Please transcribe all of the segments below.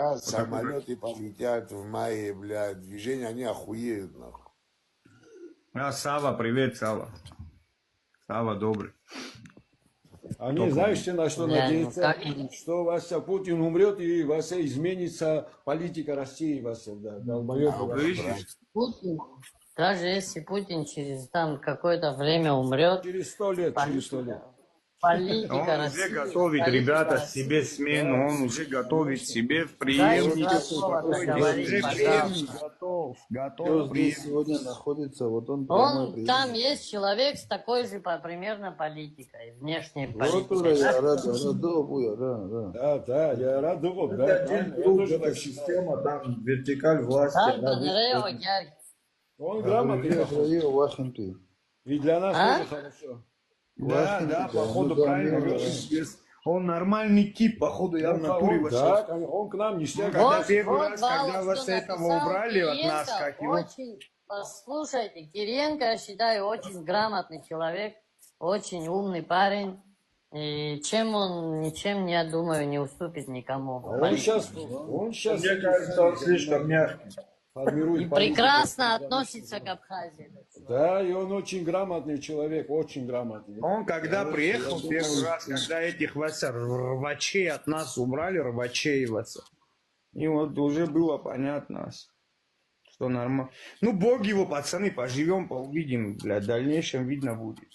Вот такой. Самолеты полетят в мае, блядь, движение, они охуеют, нахуй. Сава, привет, Сава. Сава добрый. Они, Только знаешь, на что Бля, ну надеются, как... что Вася Путин умрет и Вася изменится политика России, Вася, да, долбоёбы Вася. Слышишь? Путин, даже если Путин через там какое-то время умрет, Через 100 лет, через 100 лет. политика Он уже России, готовит, политика ребята, России. себе смену, он уже готовит себе в Дайте преемнике. два слова договорить, Уже преемник пожалуйста. готов, Кто готов здесь преемник. сегодня находится, вот он прямой Он, прием. там есть человек с такой же примерно политикой, внешней Вот ура, политикой. я рад, Буя, да. Да, да, я рад, вот, да, Это правильно, один я круг, тоже это так считаю. система, там вертикаль власти. Так, она Банерео, выстроена. Гярь. Он грамотный, походу. Вахинты. И для нас А? тоже хорошо. Да, да, походу, правильно говоришь. Он нормальный тип, походу, я в натуре Он, вошел. да, он к нам ништяк. Когда Вот, первый вот, раз, Вала, когда что вас этого написал убрали от нас, Кириенко, как его... очень, послушайте, Кириенко, я считаю, очень грамотный человек, очень умный парень. И чем он, ничем, я думаю, не уступит никому. Он сейчас, Мне кажется, он слишком мягкий. формирует И политику. прекрасно относится к Абхазии. Да, и он очень грамотный человек, очень грамотный. Он когда приехал первый раз, когда этих Вася рвачей от нас убрали, рвачей Вася. И вот уже было понятно, что нормально. Ну, бог его, пацаны, поживем, поувидим, в дальнейшем видно будет.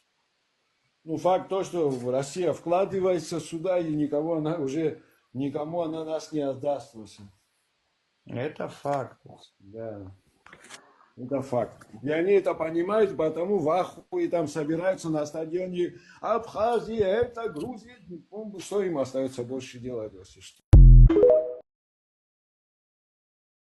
Ну, факт то, что Россия вкладывается сюда, и никому она нас не отдаст. Вася. Это факт. Да, это факт. И они это понимают, потому в ахуе там собираются на стадионе Абхазия, это Грузия. Что им остается больше делать, Вася?